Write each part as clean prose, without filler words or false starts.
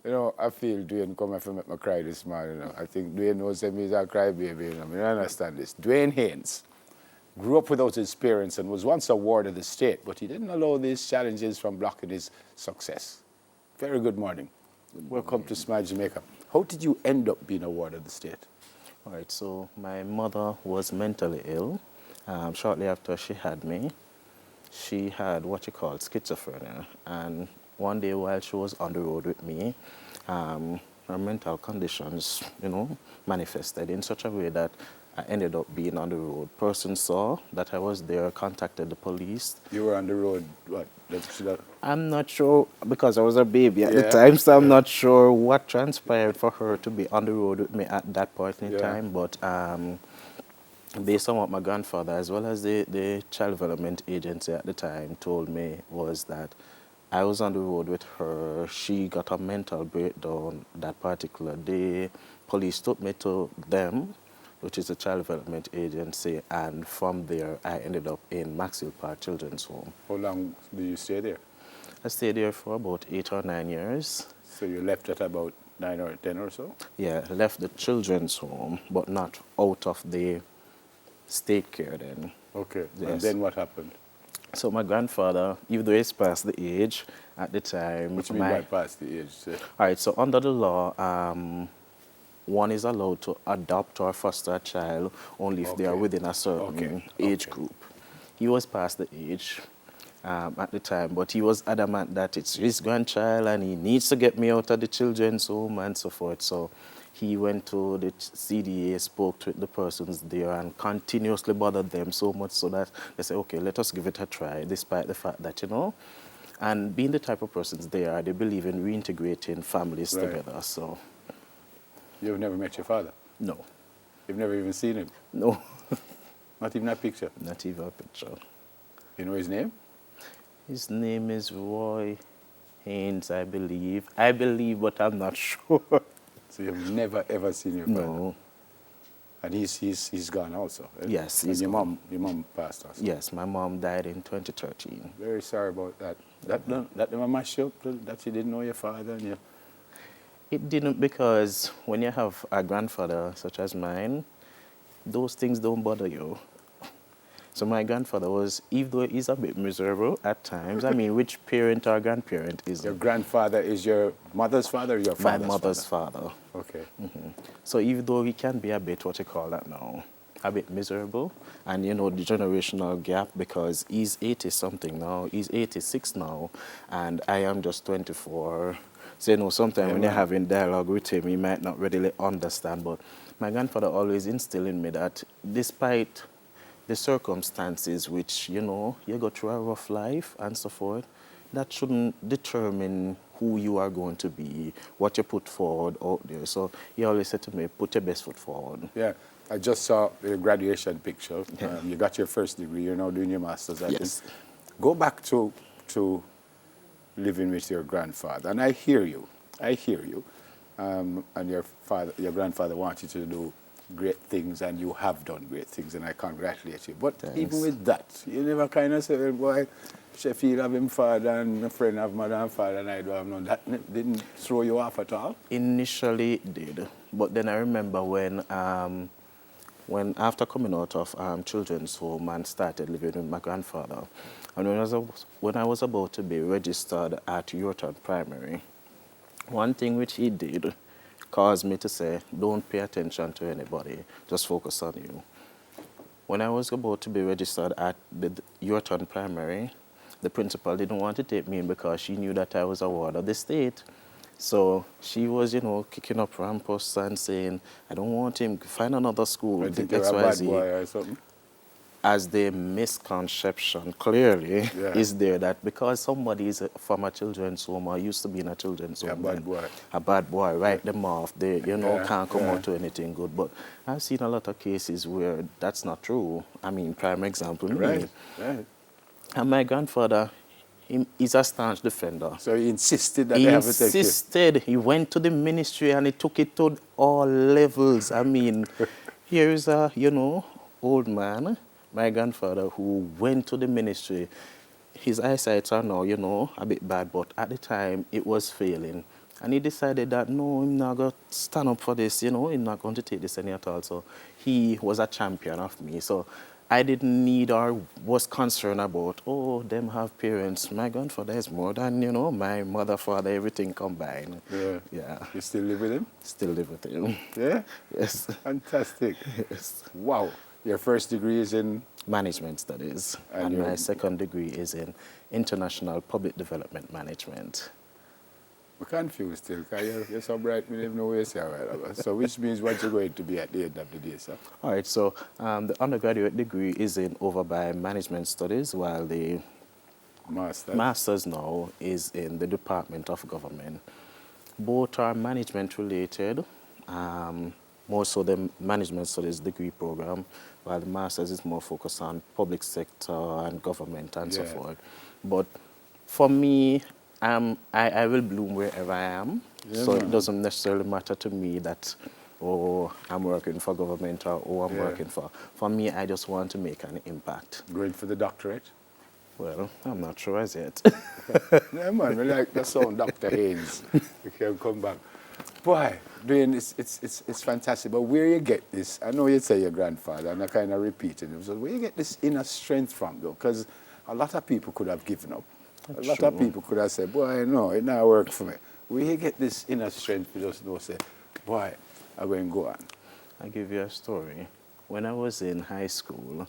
You know, I feel Dwayne come and make me cry this morning. You know. I think Dwayne knows that he's a crybaby. You know. I mean, I understand this. Dwayne Haynes grew up without his parents and was once a ward of the state, but he didn't allow these challenges from blocking his success. Very good morning. Welcome to Smile Jamaica. How did you end up being a ward of the state? All right, so my mother was mentally ill. Shortly after she had me, she had what you call schizophrenia. And one day while she was on the road with me, her mental conditions, manifested in such a way that I ended up being on the road. Person saw that I was there, contacted the police. You were on the road, what? I'm not sure, because I was a baby at the time, so I'm not sure what transpired for her to be on the road with me at that point in time. But based on what my grandfather, as well as the child development agency at the time, told me, was that I was on the road with her. She got a mental breakdown that particular day. Police took me to them, which is a child development agency, and from there I ended up in Maxwell Park Children's Home. How long did you stay there? I stayed there for about 8 or 9 years. So you left at about 9 or 10 or so? Yeah, left the children's home, but not out of the state care then. Okay, yes. And then what happened? So my grandfather, even though he's past the age at the time... What do you mean by past the age? All right, so under the law, one is allowed to adopt or foster a child only if they are within a certain age group. He was past the age at the time, but he was adamant that it's his grandchild and he needs to get me out of the children's home and so forth. So he went to the CDA, spoke to the persons there and continuously bothered them so much so that they said, okay, let us give it a try, despite the fact that, and being the type of persons they are, they believe in reintegrating families together. So. You've never met your father? No. You've never even seen him? No. Not even a picture? Not even a picture. You know his name? His name is Roy Haynes, I believe. I believe, but I'm not sure. So you've never ever seen your father? No. And he's gone also? Eh? Yes, he's gone. Your mom passed also? Yes, my mom died in 2013. Very sorry about that. That never mashed you up, that you didn't know your father and you... It didn't, because when you have a grandfather such as mine, those things don't bother you. So my grandfather was, even though he's a bit miserable at times, I mean, which parent or grandparent is Your grandfather is your mother's father or your father's father? My mother's father. Okay. So even though he can be a bit, what you call that now, a bit miserable, and the generational gap, because he's 80-something now, he's 86 now, and I am just 24. So, sometimes when you're having dialogue with him, he might not really understand. But my grandfather always instilled in me that despite the circumstances which, you go through a rough life and so forth, that shouldn't determine who you are going to be, what you put forward out there. So he always said to me, put your best foot forward. Yeah, I just saw your graduation picture. You got your first degree. You're now doing your master's. Yes. Go back to living with your grandfather, and I hear you, and your grandfather wants you to do great things, and you have done great things, and I congratulate you. But even with that, you never kind of say, well, boy, Sheffield have him father, and a friend have mother and father, and I don't have none. That didn't throw you off at all? Initially it did, but then I remember when after coming out of children's home and started living with my grandfather, and when I was about to be registered at Yorton Primary, one thing which he did caused me to say, don't pay attention to anybody, just focus on you. When I was about to be registered at the Yorton Primary, the principal didn't want to take me in because she knew that I was a ward of the state. So she was, kicking up rampus and saying, I don't want him, find another school. I think you're a bad boy or something. As the misconception clearly is there that because somebody is from a children's home or used to be in a children's home, a bad boy, write them off, they can't come out to anything good. But I've seen a lot of cases where that's not true. I mean, prime example, me. Right. And my grandfather, he's a staunch defender. So he insisted that they have to take you? He insisted. He went to the ministry and he took it to all levels. I mean, here is a, old man, my grandfather, who went to the ministry. His eyesight are now, a bit bad, but at the time it was failing. And he decided that, no, I'm not going to stand up for this, you know, I'm not going to take this any at all. So he was a champion of me. So I didn't need or was concerned about, oh, them have parents. My grandfather is more than, you know, my mother, father, everything combined. Yeah. Yeah. You still live with him? Still live with him. Yeah? Yes. Fantastic. Yes. Wow. Your first degree is in? Management studies. And And your- my second degree is in international public development management. I'm confused still, because you're so bright, we don't know where you say, all right. So which means what you're going to be at the end of the day, sir? All right, so the undergraduate degree is in over by management studies, while the master's now is in the Department of Government. Both are management related, more so the management studies degree program, while the master's is more focused on public sector and government and so Yeah. forth. But for me, I will bloom wherever I am, Yeah, so man. it doesn't necessarily matter to me that, oh, I'm working for government or, oh, I'm Yeah. working for. For me, I just want to make an impact. Going for the doctorate? Well, I'm not sure as yet. Yeah, man, we like the sound, Dr. Haynes. You can come back. Boy, doing it's fantastic. But where you get this, I know you say your grandfather, and I kind of repeated it. So where you get this inner strength from, though? Because a lot of people could have given up. A lot of people could have said, boy, no, it not work for me. Where you get this inner strength to just know, say, boy, I'm going to go on. I'll give you a story. When I was in high school,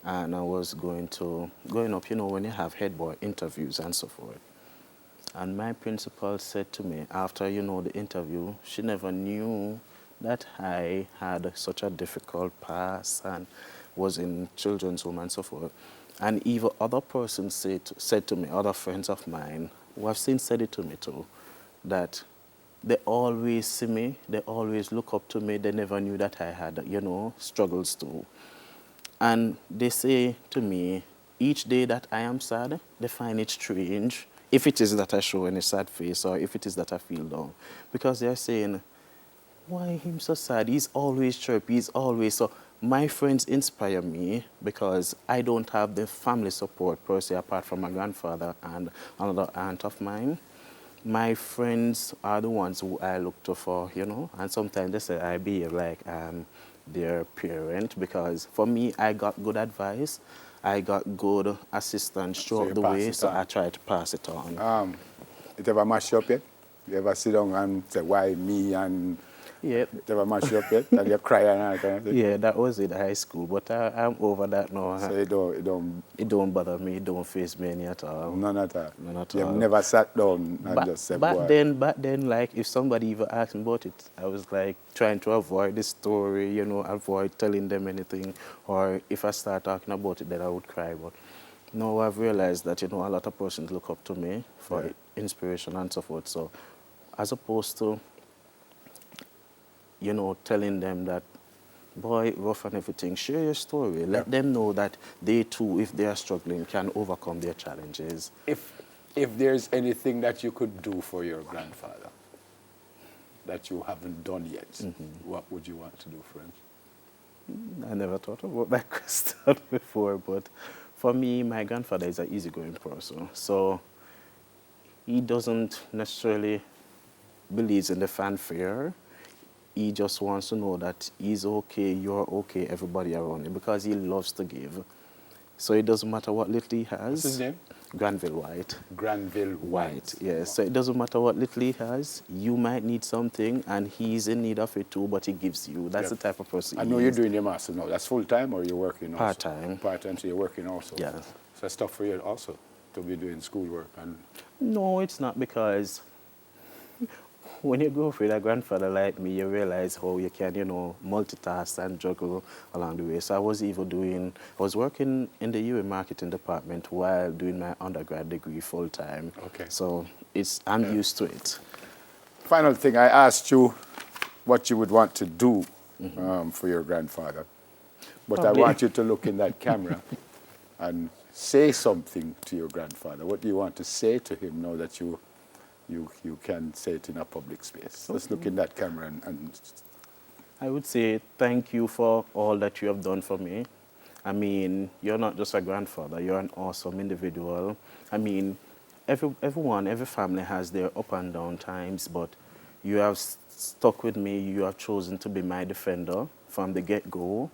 and I was going up, you know, when you have head boy interviews and so forth. And my principal said to me, after, you know, the interview, she never knew that I had such a difficult past and was in children's home and so forth. And even other persons said to me, other friends of mine, who have since said it to me too, that they always see me, they always look up to me, they never knew that I had, you know, struggles too. And they say to me, each day that I am sad, they find it strange, if it is that I show any sad face or if it is that I feel down. Because they're saying, why him so sad? He's always chirpy, he's always so. My friends inspire me because I don't have the family support per se, apart from my grandfather and another aunt of mine. My friends are the ones who I look to for, you know, and sometimes they say I behave like I'm their parent, because for me, I got good advice, I got good assistance throughout the way, so I try to pass it on. It ever mash you up yet? You ever sit down and say, why me? And Yeah. it ever mash you up yet? And you cry and all that kind of thing? Yeah, that was in high school, but I'm over that now. So It don't bother me, it don't face me any at all. none at all. None at You've all. never sat down and just said, Back boy. then, like, if somebody even asked me about it, I was like trying to avoid the story, you know, avoid telling them anything. Or if I start talking about it, then I would cry. But now I've realized that, you know, a lot of persons look up to me for inspiration and so forth. So as opposed to, you know, telling them that, boy, rough and everything, share your story. Let them know that they too, if they are struggling, can overcome their challenges. If there's anything that you could do for your grandfather that you haven't done yet, what would you want to do for him? I never thought about that question before, but for me, my grandfather is an easygoing person. So he doesn't necessarily believe in the fanfare. He just wants to know that he's okay, you're okay, everybody around him, because he loves to give. So it doesn't matter what little he has. What's his name? Granville White. Granville White, yes. So it doesn't matter what little he has. You might need something, and he's in need of it too, but he gives you. That's the type of person I he know is. you're doing your master now. That's full-time, or you're working also? Part-time. Part-time, so you're working also? Yeah. So that's tough for you also, to be doing schoolwork. And No, it's not, because when you go with a grandfather like me, you realize how you can, you know, multitask and juggle along the way. So I was working in the UA marketing department while doing my undergrad degree full-time. Okay. So I'm used to it. final thing, I asked you what you would want to do for your grandfather. But I want you to look in that camera and say something to your grandfather. What do you want to say to him now that you can say it in a public space? Let's look in that camera and I would say thank you for all that you have done for me. I mean, you're not just a grandfather, you're an awesome individual. I mean, every family has their up and down times, but you have stuck with me. You have chosen to be my defender from the get-go.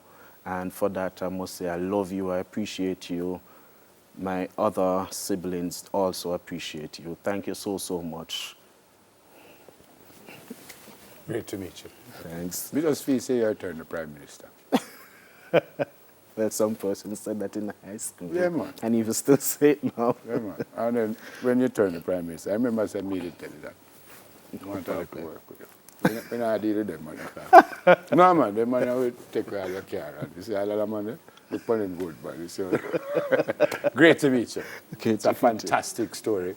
And for that, I must say I love you, I appreciate you. My other siblings also appreciate you. Thank you so, so much. Great to meet you. Thanks. We just feel say you're turn the Prime Minister. Well, some person said that in high school. Yeah, man. And even still say it now. Yeah, man. And then when you turn the Prime Minister, I remember I said, me to tell you that. I want to work with you. When I deal with them, man. No, man, them man will take all your care. And you see all of them, man, look on them good, man. So, great to meet you. Okay, It's a fantastic story.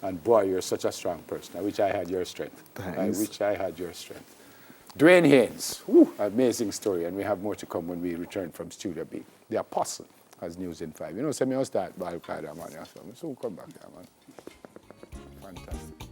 And boy, you're such a strong person. I wish I had your strength. Thanks. I wish I had your strength. Dwayne Haynes, amazing story. And we have more to come when we return from Studio B. The Apostle has news in 5. You know, send me out start by Al-Qaeda, man. So come back here, man. Fantastic.